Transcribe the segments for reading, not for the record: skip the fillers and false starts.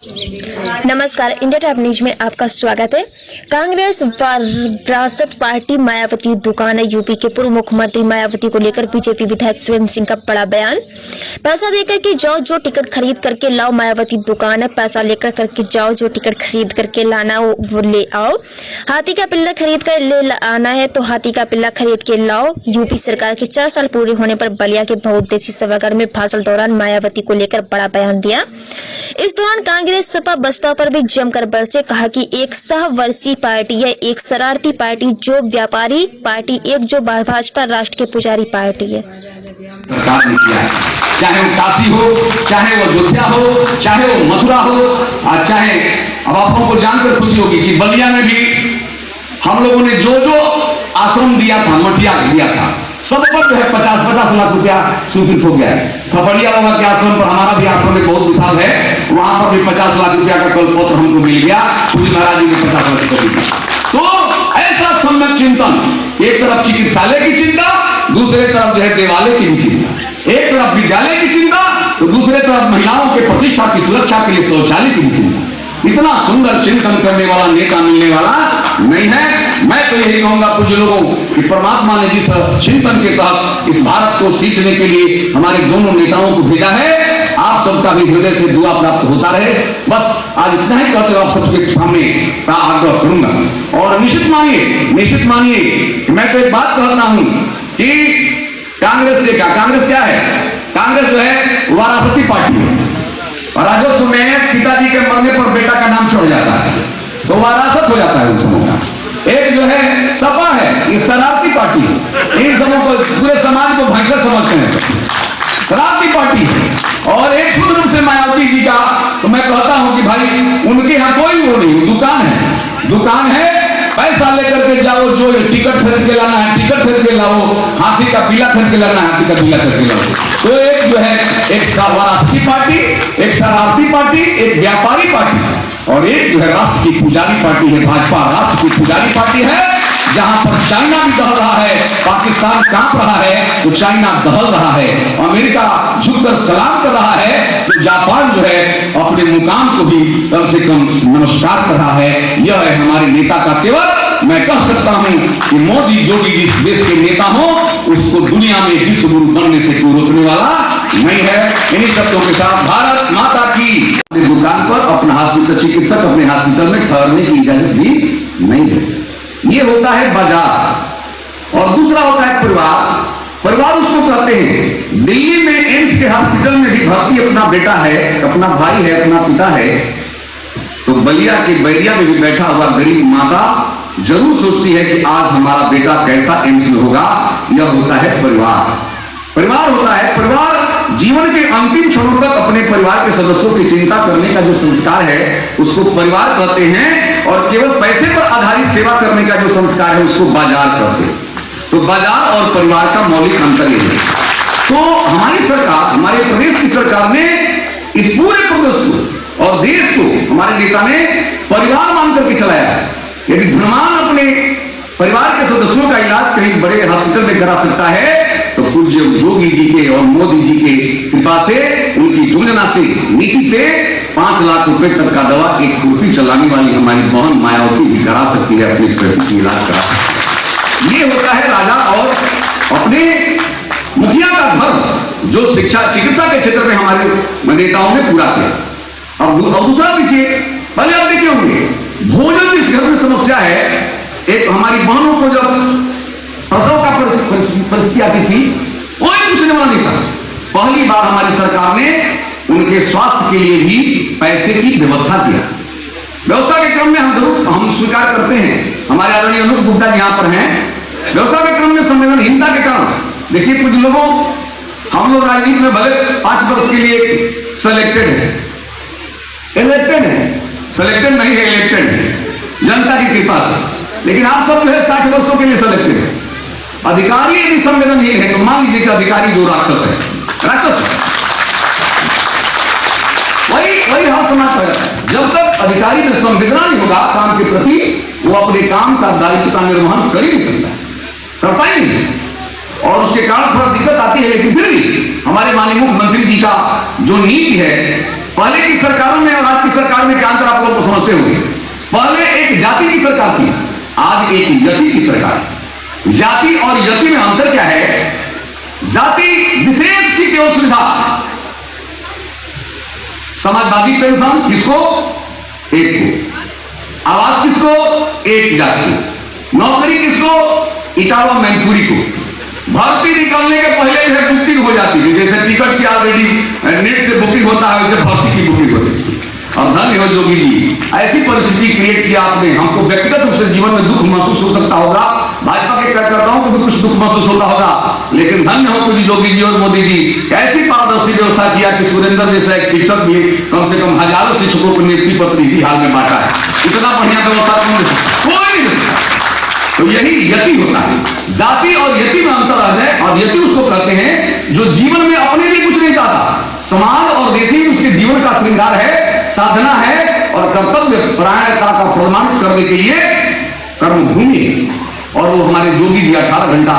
नमस्कार, India top news में आपका स्वागत है। कांग्रेस विरासत पार्टी मायावती दुकान है। यूपी के पूर्व मुख्यमंत्री मायावती को लेकर बीजेपी विधायक सुरेंद्र सिंह का बड़ा बयान। पैसा देकर के जाओ, जो टिकट खरीद करके लाओ। मायावती दुकान है, पैसा लेकर करके जाओ, जो टिकट खरीद करके लाना वो ले आओ। हाथी का पिल्ला खरीद कर ले आना है तो हाथी का पिल्ला खरीद के लाओ। यूपी सरकार के 4 साल पूरे होने पर बलिया के बहुउद्देशीय सभागार में भाषण दौरान मायावती को लेकर बड़ा बयान दिया। इस दौरान कांग्रेस सपा बसपा पर भी जमकर बरसे। कहा कि एक सहवर्षीय पार्टी है, एक शरारती पार्टी, जो व्यापारी पार्टी, एक जो भाजपा राष्ट्र के पुजारी पार्टी है। सरकार ने किया है, चाहे वो काशी हो, चाहे वो अयोध्या हो, चाहे वो मथुरा हो, और चाहे अब आपको को जानकर खुशी होगी कि बलिया में भी हम लोगों ने जो जो आश्रम दिया था, मठिया दिया था, सब पर जो है 50-50 लाख रुपया स्वीकृत हो गया है। खपड़िया बाबा के आश्रम पर, हमारा भी आश्रम में बहुत विशाल है, वहां पर भी 50 लाख रुपया का कल्पत्र हमको मिल गया। पूरी महाराज जी ने 50 लाख रुपया दिया। तो ऐसा सम्यक चिंतन, एक तरफ चिकित्सालय की चिंता, दूसरे तरफ जो है देवालय की भी चिंता, एक तरफ विद्यालय की चिंता तो दूसरे तरफ महिलाओं के प्रतिष्ठा की सुरक्षा के लिए शौचालय की भी चिंता। इतना सुंदर चिंतन करने वाला नेता मिलने वाला नहीं है। मैं तो यही कहूंगा कुछ लोगों कि परमात्मा ने जिस चिंतन के तहत इस भारत को सींचने के लिए हमारे दोनों नेताओं को भेजा है, आप सबका भी हृदय से दुआ प्राप्त होता रहे। बस आज इतना ही कहते हुए आप सबके सामने का आग्रह करूंगा। और निश्चित मानिए कि मैं तो एक बात कहता हूं कि कांग्रेस क्या है? कांग्रेस जो है वारासती पार्टी है। और राजस्व में पिताजी के मरने पर बेटा का नाम चढ़ जाता है तो वारासत हो जाता है उन समूह का। एक जो है सपा है, ये शरारती पार्टी है। इन समूह को पूरे समाज को भयंकर समझते हैं, शरारती पार्टी है। और एक शुद्ध रूप से मायावती जी का तो मैं कहता हूं कि भाई उनके यहाँ कोई वो नहीं, दुकान है। पैसा लेकर के जाओ, जो टिकट खरीद के लाना है टिकट खरीद के लाओ, हाथी का पीला खरीद के लाना है हाथी का पीला खरीद के लाओ। तो एक जो है एक वारासती पार्टी, एक शरारती पार्टी, एक व्यापारी पार्टी और एक जो है राष्ट्र की पुजारी पार्टी है। भाजपा राष्ट्र की पुजारी पार्टी है। जहां पर चाइना भी दहल रहा है, पाकिस्तान कांप रहा है तो चाइना दहल रहा है, अमेरिका झुककर सलाम कर रहा है तो जापान जो है अपने मुकाम को भी कम से कम नमस्कार कर रहा है। यह है हमारे नेता का तेवर। मैं कह सकता हूं कि मोदी जोगी जिस देश के नेता हो उसको दुनिया में विश्व गुरु बनने से कोई रोकने वाला नहीं है। इन्हीं शब्दों के साथ भारत माता की दुकान पर अपना हॉस्पिटल, चिकित्सक अपने हॉस्पिटल में ठहरने की इजाजत भी नहीं है। ये होता है बाजार और दूसरा होता है परिवार उसको कहते हैं। दिल्ली में एम्स के हॉस्पिटल में भी भर्ती अपना बेटा है, अपना भाई है, अपना पिता है, तो बलिया के बैरिया में भी बैठा हुआ गरीब माता जरूर सोचती है कि आज हमारा बेटा कैसा एम्स में होगा। यह होता है परिवार होता है। परिवार जीवन के अंतिम क्षणों तक अपने परिवार के सदस्यों की चिंता करने का जो संस्कार है उसको परिवार कहते हैं। और केवल पैसे पर आधारित सेवा करने का जो संस्कार है उसको बाजार कहते हैं। तो बाजार और परिवार का मौलिक अंतर है। तो हमारी सरकार, हमारे प्रदेश की सरकार ने इस पूरे प्रदेश को और देश को हमारे नेता ने परिवार मान करके चलाया है। यदि धनवान अपने परिवार के सदस्यों का इलाज कहीं बड़े हॉस्पिटल में करा सकता है तो पूज्य योगी जी के और मोदी जी के कृपा से, उनकी योजना से, नीति से 5 लाख रुपए तक का दवा एक कुर्सी चलाने वाली हमारी बहन मायावती भी करा सकती है, अपने प्रति इलाज करा सकती है। ये होता है राजा और अपने मुखिया का धर्म जो शिक्षा चिकित्सा के क्षेत्र में हमारे नेताओं ने पूरा किया। अब दूसरा देखिए, पहले आप देखे होंगे भोजन जिस घर में समस्या है। एक हमारी बहनों को जब प्रसव का परिस्थिति आती थी कोई पूछने वाला नहीं था। पहली बार हमारी सरकार ने उनके स्वास्थ्य के लिए भी पैसे की व्यवस्था किया। व्यवस्था के क्रम में हम स्वीकार करते हैं, हमारे आदरणीय अनूप गुप्ता यहाँ पर हैं। व्यवस्था के क्रम में संवेदनहीनता के कारण देखिए कुछ लोगों, हम लोग राजनीति में भले 5 वर्ष के लिए सेलेक्टेड है, सेलेक्टेड नहीं है, इलेक्टेड है जनता की कृपा से। लेकिन आप सब जो है 60 वर्षों के लिए सेलेक्टेड है। अधिकारी यदि संवेदनहीन है तो मान लीजिए कि अधिकारी जो राक्षस है वही हाल समाज है। जब तक अधिकारी में संवेदना नहीं होगा काम के प्रति, वो अपने काम का दायित्व का निर्वहन कर ही नहीं सकता, करता ही नहीं। और उसके कारण थोड़ा दिक्कत आती है। लेकिन फिर भी हमारे माननीय मुख्यमंत्री जी का जो नीति है पहले की सरकारों में और आज की सरकार में क्या अंतर आप लोग को समझते होंगे। पहले एक जाति की सरकार थी, आज एक यति की सरकार। जाति और यति में अंतर क्या है? जाति विशेष की केवल सुविधा, समाजवादी पेंशन किसको? एक को। आवास किसको? एक जाति को। नौकरी किसको? इटावा मैनपुरी को। भर्ती निकलने के पहले जो है बुकिंग हो जाती थी, जैसे टिकट की ऑलरेडी नेट से बुकिंग होता है वैसे भर्ती की बुकिंग होती थी। और धन्य हो योगी जी, ऐसी परिस्थिति क्रिएट किया आपने। हमको व्यक्तिगत रूप से जीवन में दुख महसूस हो सकता होगा, भाजपा के कार्यकर्ताओं को भी कुछ दुख महसूस होता होगा, लेकिन धन्य हो तुझे योगी जी और मोदी जी, ऐसी पारदर्शी व्यवस्था किया कि सुरेंद्र जैसा एक शिक्षक भी कम से कम हजारों शिक्षकों को नियुक्ति पत्र इसी हाल में बांटा है। इतना बढ़िया व्यवस्था कोई नहीं। तो यही यति होता है। जाति और यति में अंतर है, और यति उसको कहते हैं जो जीवन में अपने लिए कुछ नहीं चाहता, समाज और देश ही उसके जीवन का श्रृंगार है, साधना है, और कर्तव्य परायणता का प्रमाणित करने के लिए कर्मभूमि है। और वो हमारे योगी जी 18 घंटा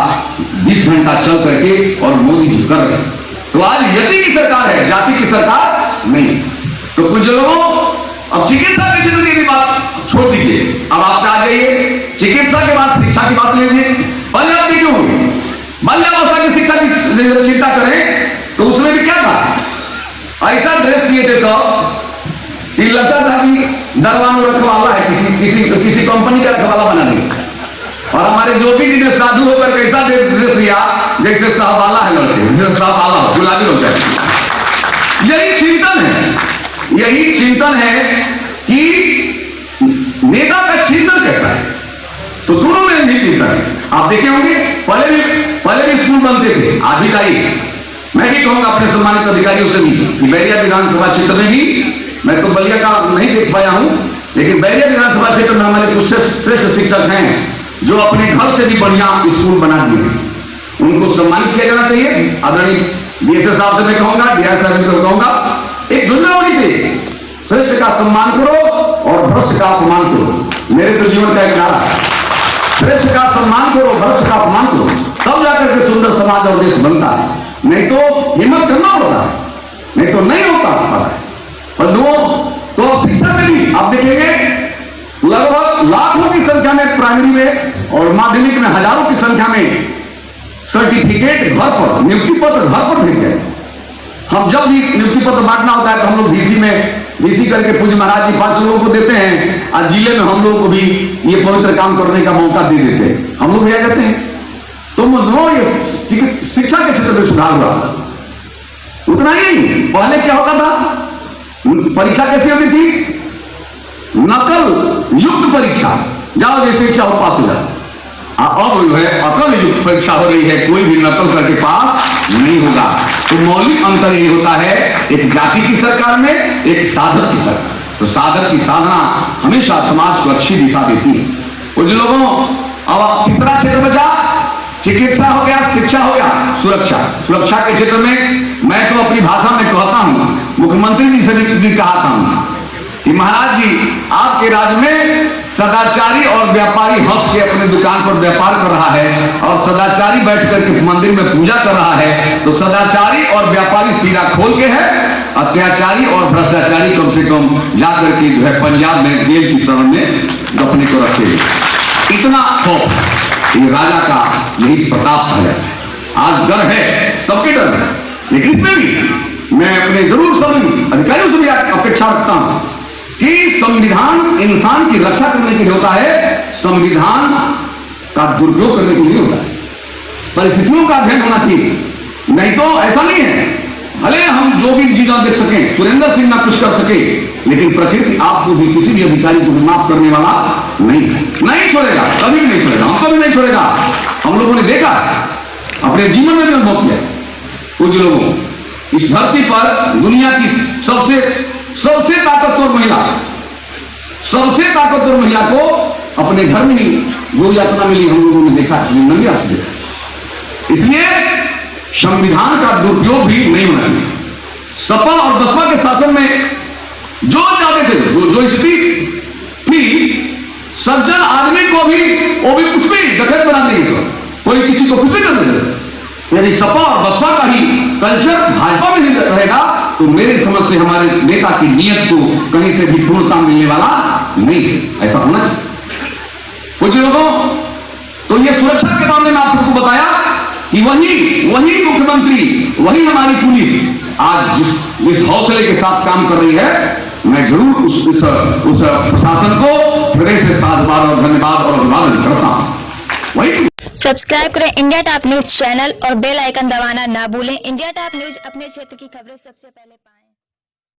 20 घंटा चल करके और मोदी जी कर रहे। तो आज यति की सरकार है, जाति की सरकार नहीं। तो कुछ लोगों, अब चिकित्सा के क्षेत्र की बात छोड़ दीजिए, अब आप आ जाइए चिकित्सा के बाद शिक्षा की बात लीजिए। पहले आप क्यों बाल्यावस्था की शिक्षा की चिंता करें तो उसमें भी क्या था? ऐसा ड्रेस किए थे सब कि लगता था कि दरबान रखवाला है, किसी कंपनी का रखवाला बना दिया। और हमारे योगी जी ने साधु होकर कैसा ड्रेस लिया जैसे साहबाला है लड़के, जैसे साहबाला गुलाबी हो जाए। यही चिंतन है कि नेता का चिंतन कैसा है। तो दोनों में भी चिंतन है। आप देखे होंगे पहले भी स्कूल बनते थे, आधिकारिक। मैं भी कहूंगा अपने सम्मानित अधिकारियों से भी कि बैरिया विधानसभा क्षेत्र में भी, मैं तो बलिया का नहीं देख पाया हूं, लेकिन बैरिया विधानसभा क्षेत्र में हमारे कुछ श्रेष्ठ शिक्षक हैं जो अपने घर से भी बढ़िया स्कूल बना दिए हैं। उनको सम्मानित किया जाना चाहिए। आदरणीय डीएसएस साहब से मैं कहूंगा, डीआई साहब को कहूंगा, एक योजना होनी चाहिए, श्रेष्ठ का सम्मान करो और भ्रष्ट का अपमान करो। मेरे तो जीवन का एक नारा है, श्रेष्ठ का सम्मान करो, भ्रष्ट का अपमान करो, तब जाकर के सुंदर समाज और देश बनता है। नहीं तो हिम्मत करना होता है, नहीं तो नहीं होता। और दो तो शिक्षा में भी आप देखेंगे लगभग लाखों की संख्या में प्राइमरी में और माध्यमिक में हजारों की संख्या में सर्टिफिकेट घर पर, नियुक्ति पत्र घर पर भेज गए। हम जब भी नियुक्ति पत्र बांटना होता है तो हम लोग डीसी करके पूज्य महाराज जी 5 लोगों को देते हैं, और जिले में हम लोगों को भी ये पवित्र काम करने का मौका दे देते हैं, हम लोग भेज देते हैं। तो ये शिक्षा के क्षेत्र में सुधार हुआ। उतना ही नहीं, पहले क्या होता था, परीक्षा कैसी होती थी? नकल युक्त परीक्षा, जाओ जैसे इच्छा हो पास हो जाओ। अब जो है अकल युक्त परीक्षा हो रही है, कोई भी नकल करके पास नहीं होगा। तो मौलिक अंतर ये होता है, एक जाति की सरकार में, एक साधक की सरकार। तो साधक की साधना हमेशा समाज को अच्छी दिशा देती है। कुछ लोगों, अब तीसरा क्षेत्र बचा, चिकित्सा हो गया, शिक्षा हो गया, सुरक्षा के क्षेत्र में मैं तो अपनी भाषा में कहता हूं, मुख्यमंत्री जी से भी कहा था कि महाराज जी आपके राज्य में सदाचारी और व्यापारी हंस के अपने दुकान पर व्यापार कर रहा है, और सदाचारी बैठ करके मंदिर में पूजा कर रहा है। तो सदाचारी और व्यापारी सीधा खोल के है, अत्याचारी और भ्रष्टाचारी कम से कम जाकर के जो है पंजाब में जेल की शरण में दफने को रखे। इतना खौफ, ये राजा का यही प्रताप है। आज डर है, सबके डर है, लेकिन इसमें भी मैं अपने जरूर सभी अधिकारियों से भी अपेक्षा रखता हूं कि संविधान इंसान की रक्षा करने के लिए होता है, संविधान का दुरुपयोग करने के लिए होता है। परिस्थितियों का अध्ययन होना चाहिए, नहीं तो ऐसा नहीं है भले हम जो भी चीज देख सकें, सुरेंद्र सिंह ना कुछ कर सके, लेकिन प्रकृति आपको भी, किसी भी अधिकारी को माफ करने वाला नहीं छोड़ेगा, कभी भी नहीं छोड़ेगा, हमको भी नहीं छोड़ेगा। हम लोगों ने देखा अपने जीवन में भी अनुभव किया। कुछ लोगों इस धरती पर दुनिया की सबसे ताकतवर महिला को अपने घर में ही जो यातना मिली हम लोगों ने देखा, इसलिए संविधान का दुरुपयोग भी नहीं होना चाहिए। सपा और बसपा के शासन में जो चाहते थे, जो स्थिति थी, सज्जन आदमी को भी वो भी कुछ भी डकैत बना देंगे, कोई किसी को कुछ भी कर देगा। यदि सपा और बसपा का ही कल्चर भाजपा में नहीं रहेगा तो मेरे समझ से हमारे नेता की नीयत को कहीं से भी पूर्णता मिलने वाला नहीं है। ऐसा होना चाहिए। कुछ लोगों तो ये सुरक्षा के मामले में आप सबको बताया कि वही मुख्यमंत्री, वही हमारी पुलिस आज जिस हौसले के साथ काम कर रही है, मैं जरूर उस प्रशासन को हृदय से साधुवाद और धन्यवाद और अभिवादन करता हूं। वही सब्सक्राइब करें इंडिया टॉप न्यूज चैनल और बेल आइकन दबाना ना भूलें। इंडिया टॉप न्यूज अपने क्षेत्र की खबरें सबसे पहले पाएं।